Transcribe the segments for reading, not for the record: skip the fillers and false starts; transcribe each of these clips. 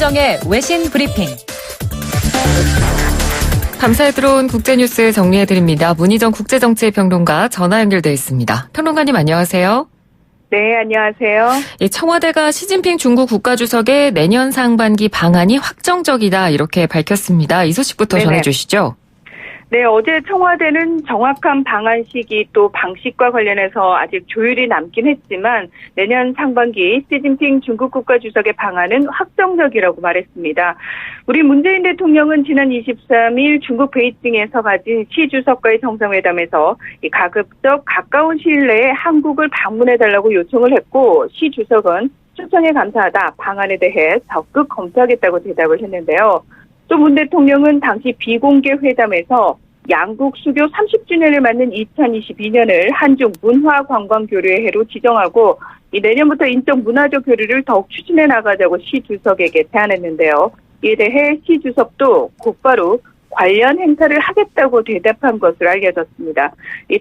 문희정의 외신 브리핑. 밤사이 들어온 국제뉴스 정리해드립니다. 문희정 국제정치평론가 전화 연결돼 있습니다. 평론가님 안녕하세요. 네, 안녕하세요. 청와대가 시진핑 중국 국가주석의 내년 상반기 방안이 확정적이다 이렇게 밝혔습니다. 이 소식부터 전해주시죠. 네, 어제 청와대는 정확한 방안 시기 또 방식과 관련해서 아직 조율이 남긴 했지만 내년 상반기 시진핑 중국 국가주석의 방안은 확정적이라고 말했습니다. 우리 문재인 대통령은 지난 23일 중국 베이징에서 가진 시 주석과의 정상회담에서 가급적 가까운 시일 내에 한국을 방문해달라고 요청을 했고, 시 주석은 초청에 감사하다 방안에 대해 적극 검토하겠다고 대답을 했는데요. 또 문 대통령은 당시 비공개 회담에서 양국 수교 30주년을 맞는 2022년을 한중 문화관광교류의 해로 지정하고 내년부터 인적 문화적 교류를 더욱 추진해 나가자고 시 주석에게 제안했는데요. 이에 대해 시 주석도 곧바로 관련 행사를 하겠다고 대답한 것으로 알려졌습니다.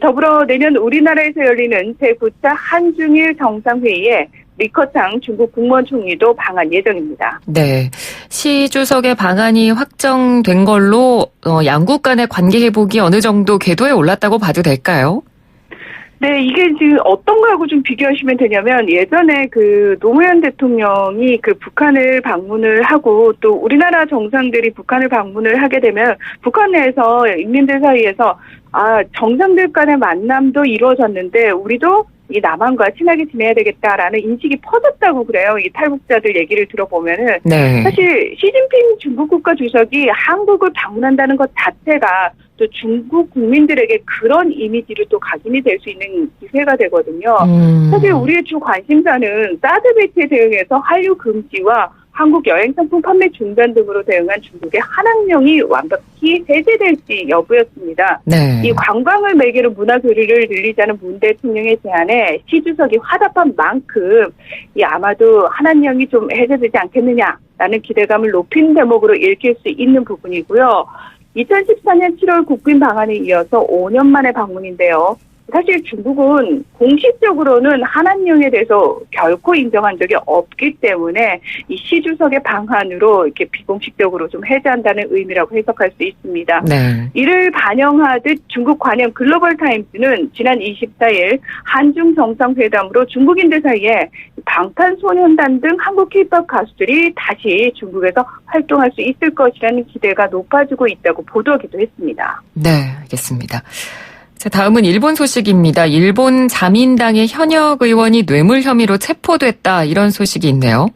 더불어 내년 우리나라에서 열리는 제9차 한중일 정상회의에 리커창 중국 국무원 총리도 방한 예정입니다. 네, 시 주석의 방안이 확정된 걸로 양국 간의 관계 회복이 어느 정도 궤도에 올랐다고 봐도 될까요? 네, 이게 지금 어떤 거하고 좀 비교하시면 되냐면 예전에 노무현 대통령이 북한을 방문을 하고 또 우리나라 정상들이 북한을 방문을 하게 되면 북한 내에서 인민들 사이에서 정상들 간의 만남도 이루어졌는데 우리도 이 남한과 친하게 지내야 되겠다라는 인식이 퍼졌다고 그래요. 이 탈북자들 얘기를 들어보면은. 네. 사실 시진핑 중국 국가 주석이 한국을 방문한다는 것 자체가 또 중국 국민들에게 그런 이미지를 또 각인이 될 수 있는 기회가 되거든요. 사실 우리의 주 관심사는 사드 배치에 대응해서 한류 금지와 한국 여행 상품 판매 중단 등으로 대응한 중국의 한학령이 완벽히 해제될지 여부였습니다. 네. 이 관광을 매개로 문화 교류를 늘리자는 문 대통령의 제안에 시 주석이 화답한 만큼 아마도 한학령이 좀 해제되지 않겠느냐라는 기대감을 높인 대목으로 읽힐 수 있는 부분이고요. 2014년 7월 국빈 방한에 이어서 5년 만의 방문인데요. 사실 중국은 공식적으로는 한한령에 대해서 결코 인정한 적이 없기 때문에 이 시 주석의 방안으로 이렇게 비공식적으로 좀 해제한다는 의미라고 해석할 수 있습니다. 네. 이를 반영하듯 중국 관영 글로벌 타임스는 지난 24일 한중 정상회담으로 중국인들 사이에 방탄소년단 등 한국 K-pop 가수들이 다시 중국에서 활동할 수 있을 것이라는 기대가 높아지고 있다고 보도하기도 했습니다. 네, 알겠습니다. 자, 다음은 일본 소식입니다. 일본 자민당의 현역 의원이 뇌물 혐의로 체포됐다 이런 소식이 있네요.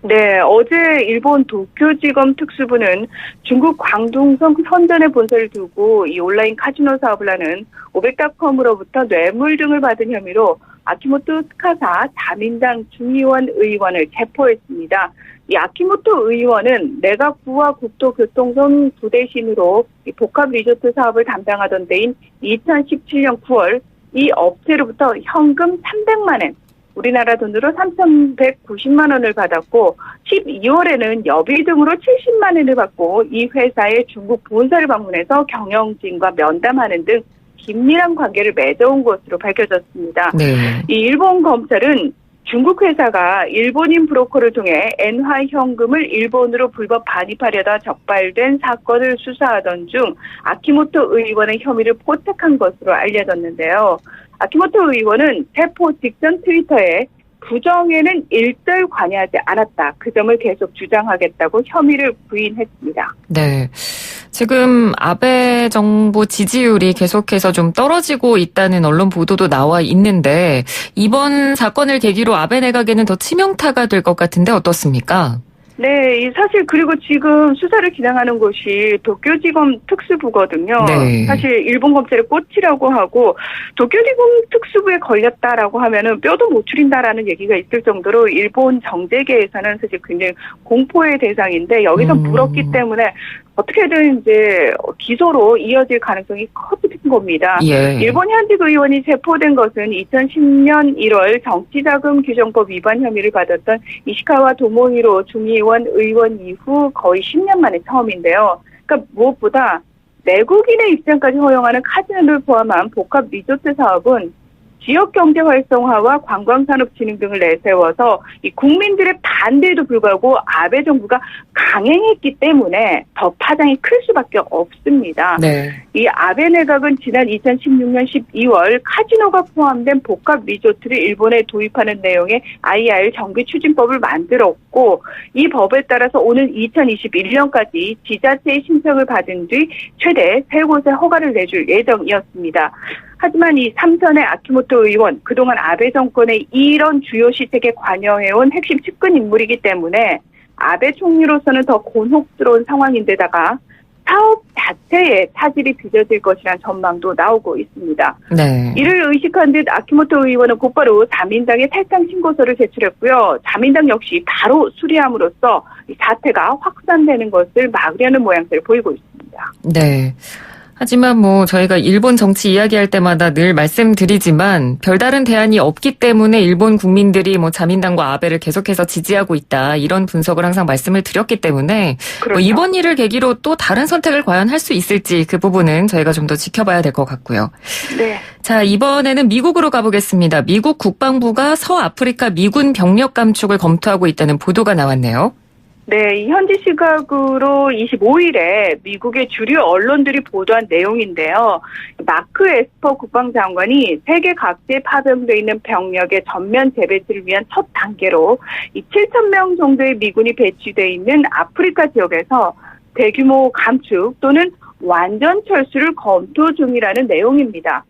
네, 어제 일본 도쿄지검 특수부는 중국 광둥성 선전의 본사를 두고 이 온라인 카지노 사업을 하는 오백닷컴으로부터 뇌물 등을 받은 혐의로 아키모토 스카사 자민당 중의원 의원을 체포했습니다. 이 아키모토 의원은 내각부와 국토교통성 부대신으로 이 복합 리조트 사업을 담당하던 때인 2017년 9월 이 업체로부터 현금 300만 엔, 우리나라 돈으로 3,190만 원을 받았고 12월에는 여비 등으로 70만 원을 받고 이 회사의 중국 본사를 방문해서 경영진과 면담하는 등 긴밀한 관계를 맺어온 것으로 밝혀졌습니다. 네. 이 일본 검찰은 중국 회사가 일본인 브로커를 통해 엔화 현금을 일본으로 불법 반입하려다 적발된 사건을 수사하던 중 아키모토 의원의 혐의를 포착한 것으로 알려졌는데요. 아키모토 의원은 체포 직전 트위터에 부정에는 일절 관여하지 않았다. 그 점을 계속 주장하겠다고 혐의를 부인했습니다. 네. 지금 아베 정부 지지율이 계속해서 좀 떨어지고 있다는 언론 보도도 나와 있는데 이번 사건을 계기로 아베 내각에는 더 치명타가 될 것 같은데 어떻습니까? 네, 사실 그리고 지금 수사를 진행하는 곳이 도쿄지검 특수부거든요. 네. 사실 일본 검찰의 꽃이라고 하고 도쿄지검 특수부에 걸렸다라고 하면은 뼈도 못 추린다라는 얘기가 있을 정도로 일본 정재계에서는 사실 굉장히 공포의 대상인데 여기서 물었기 때문에 어떻게든 이제 기소로 이어질 가능성이 커진 겁니다. 예. 일본 현직 의원이 체포된 것은 2010년 1월 정치자금 규정법 위반 혐의를 받았던 이시카와 도모히로 중의원 의원 이후 거의 10년 만에 처음인데요. 그러니까 무엇보다 내국인의 입장까지 허용하는 카지노를 포함한 복합 리조트 사업은 지역 경제 활성화와 관광 산업 진흥 등을 내세워서 이 국민들의 반대에도 불구하고 아베 정부가 강행했기 때문에 더 파장이 클 수밖에 없습니다. 네. 이 아베 내각은 지난 2016년 12월 카지노가 포함된 복합 리조트를 일본에 도입하는 내용의 IR 정비 추진법을 만들었고 이 법에 따라서 오는 2021년까지 지자체의 신청을 받은 뒤 최대 3곳에 허가를 내줄 예정이었습니다. 하지만 이 삼선의 아키모토 의원, 그동안 아베 정권의 이런 주요 시책에 관여해온 핵심 측근 인물이기 때문에 아베 총리로서는 더 곤혹스러운 상황인데다가 사업 자체에 차질이 빚어질 것이라는 전망도 나오고 있습니다. 네. 이를 의식한 듯 아키모토 의원은 곧바로 자민당에 탈당 신고서를 제출했고요. 자민당 역시 바로 수리함으로써 이 사태가 확산되는 것을 막으려는 모양새를 보이고 있습니다. 네. 하지만 저희가 일본 정치 이야기할 때마다 늘 말씀드리지만 별다른 대안이 없기 때문에 일본 국민들이 자민당과 아베를 계속해서 지지하고 있다. 이런 분석을 항상 말씀을 드렸기 때문에 그렇죠. 이번 일을 계기로 또 다른 선택을 과연 할 수 있을지 그 부분은 저희가 좀 더 지켜봐야 될 것 같고요. 네. 자, 이번에는 미국으로 가보겠습니다. 미국 국방부가 서아프리카 미군 병력 감축을 검토하고 있다는 보도가 나왔네요. 네, 현지 시각으로 25일에 미국의 주류 언론들이 보도한 내용인데요. 마크 에스퍼 국방장관이 세계 각지에 파병되어 있는 병력의 전면 재배치를 위한 첫 단계로 이 7,000명 정도의 미군이 배치되어 있는 아프리카 지역에서 대규모 감축 또는 완전 철수를 검토 중이라는 내용입니다.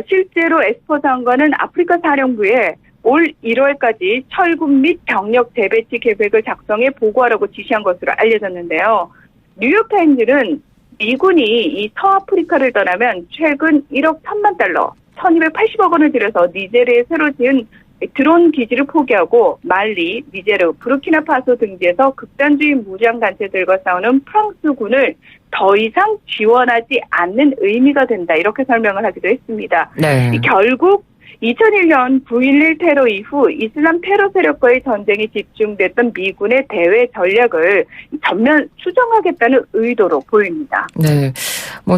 실제로 에스퍼 장관은 아프리카 사령부에 올 1월까지 철군 및 병력 재배치 계획을 작성해 보고하라고 지시한 것으로 알려졌는데요. 뉴욕타임즈는 미군이 이 서아프리카를 떠나면 최근 1억 1천만 달러, 1280억 원을 들여서 니제르에 새로 지은 드론 기지를 포기하고 말리, 니제르, 부르키나파소 등지에서 극단주의 무장단체들과 싸우는 프랑스군을 더 이상 지원하지 않는 의미가 된다. 이렇게 설명을 하기도 했습니다. 네. 결국 2001년 9.11 테러 이후 이슬람 테러 세력과의 전쟁이 집중됐던 미군의 대외 전략을 전면 수정하겠다는 의도로 보입니다. 네.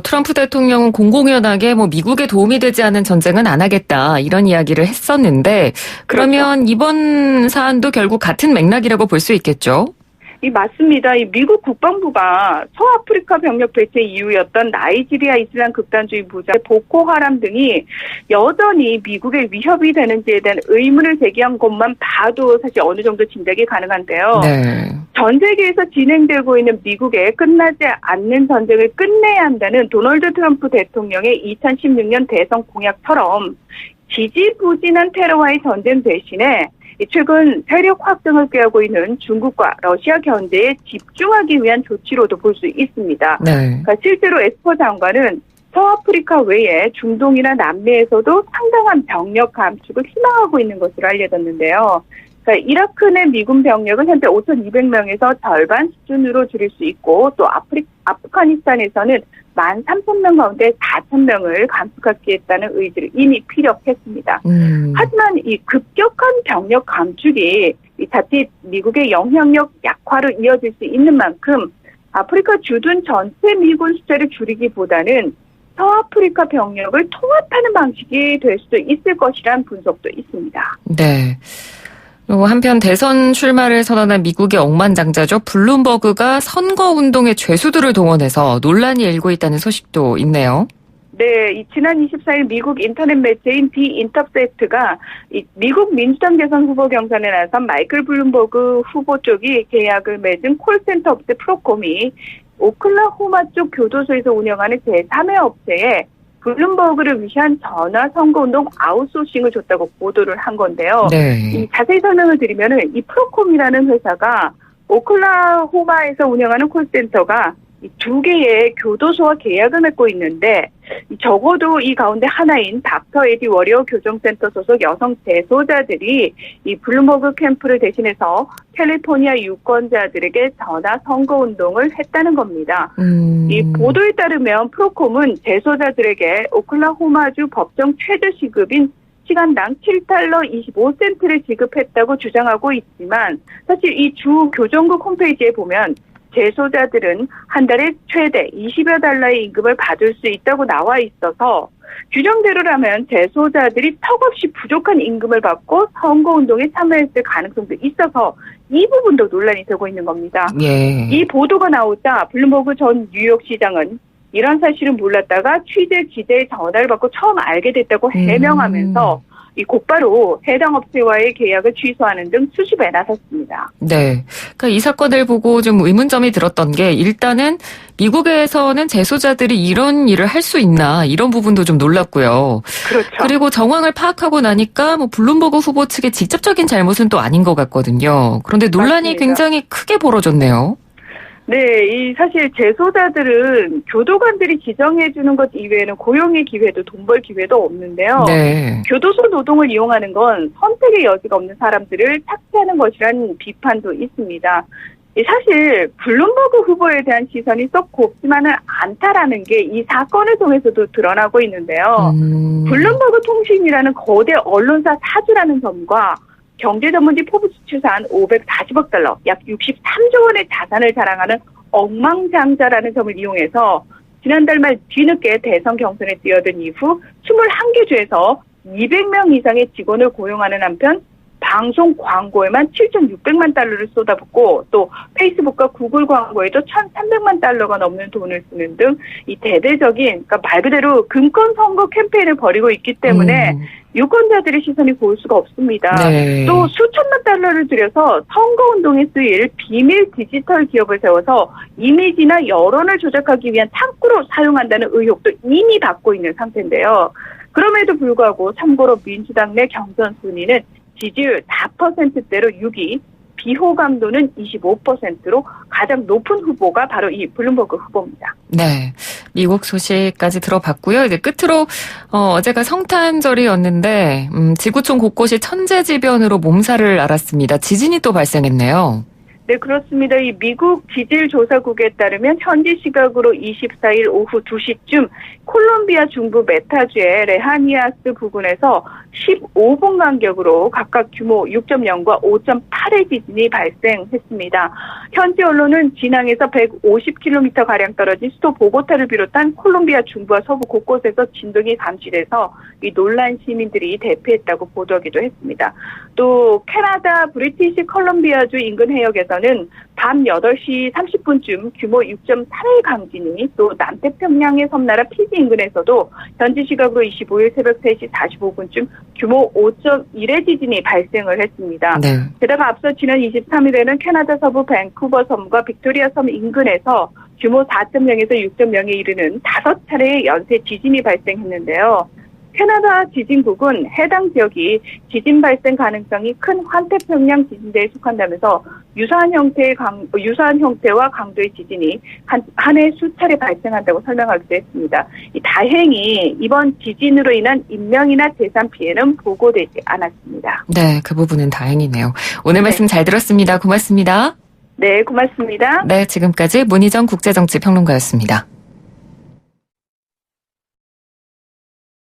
트럼프 대통령은 공공연하게 미국에 도움이 되지 않은 전쟁은 안 하겠다 이런 이야기를 했었는데 그러면 그렇죠. 이번 사안도 결국 같은 맥락이라고 볼 수 있겠죠? 맞습니다. 이 미국 국방부가 서아프리카 병력 배치 이유였던 나이지리아 이슬람 극단주의 무장 보코하람 등이 여전히 미국의 위협이 되는지에 대한 의문을 제기한 것만 봐도 사실 어느 정도 짐작이 가능한데요. 네. 전 세계에서 진행되고 있는 미국의 끝나지 않는 전쟁을 끝내야 한다는 도널드 트럼프 대통령의 2016년 대선 공약처럼 지지부진한 테러와의 전쟁 대신에 최근 세력 확장을 꾀하고 있는 중국과 러시아 견제에 집중하기 위한 조치로도 볼 수 있습니다. 네. 그러니까 실제로 에스퍼 장관은 서아프리카 외에 중동이나 남미에서도 상당한 병력 감축을 희망하고 있는 것으로 알려졌는데요. 그러니까 이라크 내 미군 병력은 현재 5,200명에서 절반 수준으로 줄일 수 있고 또 아프가니스탄에서는 13,000명 가운데 4,000명을 감축하겠다는 의지를 이미 피력했습니다. 하지만 이 급격한 병력 감축이 자칫 미국의 영향력 약화로 이어질 수 있는 만큼 아프리카 주둔 전체 미군 숫자를 줄이기보다는 서아프리카 병력을 통합하는 방식이 될 수도 있을 것이라는 분석도 있습니다. 네. 그리고 한편 대선 출마를 선언한 미국의 억만장자죠. 블룸버그가 선거운동의 죄수들을 동원해서 논란이 일고 있다는 소식도 있네요. 네, 지난 24일 미국 인터넷 매체인 디 인터셉트가 미국 민주당 대선 후보 경선에 나선 마이클 블룸버그 후보 쪽이 계약을 맺은 콜센터 업체 프로콤이 오클라호마 쪽 교도소에서 운영하는 제3의 업체에 블룸버그를 위한 전화 선거운동 아웃소싱을 줬다고 보도를 한 건데요. 네. 자세히 설명을 드리면은 이 프로콤이라는 회사가 오클라호마에서 운영하는 콜센터가 이 2개의 교도소와 계약을 맺고 있는데 적어도 이 가운데 하나인 닥터 에디 워리어 교정센터 소속 여성 재소자들이 이 블룸버그 캠프를 대신해서 캘리포니아 유권자들에게 전화 선거운동을 했다는 겁니다. 이 보도에 따르면 프로콤은 재소자들에게 오클라호마주 법정 최저 시급인 시간당 7달러 25센트를 지급했다고 주장하고 있지만 사실 이 주 교정국 홈페이지에 보면 재소자들은 한 달에 최대 20여 달러의 임금을 받을 수 있다고 나와 있어서 규정대로라면 재소자들이 턱없이 부족한 임금을 받고 선거운동에 참여했을 가능성도 있어서 이 부분도 논란이 되고 있는 겁니다. 예. 이 보도가 나오자 블룸버그 전 뉴욕시장은 이런 사실은 몰랐다가 취재 기자의 전화를 받고 처음 알게 됐다고 해명하면서 이 곧바로 해당 업체와의 계약을 취소하는 등 수습에 나섰습니다. 네. 그러니까 이 사건을 보고 좀 의문점이 들었던 게 일단은 미국에서는 재소자들이 이런 일을 할 수 있나 이런 부분도 좀 놀랐고요. 그렇죠. 그리고 정황을 파악하고 나니까 뭐 블룸버그 후보 측의 직접적인 잘못은 또 아닌 것 같거든요. 그런데 논란이 맞습니다. 굉장히 크게 벌어졌네요. 네, 이 사실 재소자들은 교도관들이 지정해주는 것 이외에는 고용의 기회도 돈 벌 기회도 없는데요. 네. 교도소 노동을 이용하는 건 선택의 여지가 없는 사람들을 삭제하는 것이라는 비판도 있습니다. 사실 블룸버그 후보에 대한 시선이 썩 곱지만은 않다라는 게 이 사건을 통해서도 드러나고 있는데요. 블룸버그 통신이라는 거대 언론사 사주라는 점과 경제전문지 포브스 추산 540억 달러, 약 63조 원의 자산을 자랑하는 억망장자라는 점을 이용해서 지난달 말 뒤늦게 대선 경선에 뛰어든 이후 21개 주에서 200명 이상의 직원을 고용하는 한편 방송 광고에만 7,600만 달러를 쏟아붓고 또 페이스북과 구글 광고에도 1,300만 달러가 넘는 돈을 쓰는 등 이 대대적인 그러니까 말 그대로 금권 선거 캠페인을 벌이고 있기 때문에 유권자들의 시선이 고울 수가 없습니다. 네. 또 수천만 달러를 들여서 선거운동에 쓰일 비밀 디지털 기업을 세워서 이미지나 여론을 조작하기 위한 창구로 사용한다는 의혹도 이미 받고 있는 상태인데요. 그럼에도 불구하고 참고로 민주당 내 경선 순위는 지지율 4%대로 6위, 비호감도는 25%로 가장 높은 후보가 바로 이 블룸버그 후보입니다. 네. 미국 소식까지 들어봤고요. 이제 끝으로 어제가 성탄절이었는데 지구촌 곳곳이 천재지변으로 몸살을 앓았습니다. 지진이 또 발생했네요. 네, 그렇습니다. 이 미국 지질조사국에 따르면 현지 시각으로 24일 오후 2시쯤 콜롬비아 중부 메타주의 레하니아스 부근에서 15분 간격으로 각각 규모 6.0과 5.8의 지진이 발생했습니다. 현지 언론은 진앙에서 150km가량 떨어진 수도 보고타를 비롯한 콜롬비아 중부와 서부 곳곳에서 진동이 감지돼서 이 놀란 시민들이 대피했다고 보도하기도 했습니다. 또 캐나다 브리티시 컬럼비아주 인근 해역에서는 밤 8시 30분쯤 규모 6.8의 강진이 또 남태평양의 섬나라 피지 인근에서도 현지 시각으로 25일 새벽 3시 45분쯤 규모 5.1의 지진이 발생을 했습니다. 네. 게다가 앞서 지난 23일에는 캐나다 서부 밴쿠버 섬과 빅토리아 섬 인근에서 규모 4.0에서 6.0에 이르는 5차례의 연쇄 지진이 발생했는데요. 캐나다 지진국은 해당 지역이 지진 발생 가능성이 큰 환태평양 지진대에 속한다면서 유사한 형태와 강도의 지진이 한 해 수차례 발생한다고 설명하기도 했습니다. 다행히 이번 지진으로 인한 인명이나 재산 피해는 보고되지 않았습니다. 네, 그 부분은 다행이네요. 오늘 말씀 잘 들었습니다. 고맙습니다. 네, 고맙습니다. 네, 지금까지 문희정 국제정치평론가였습니다.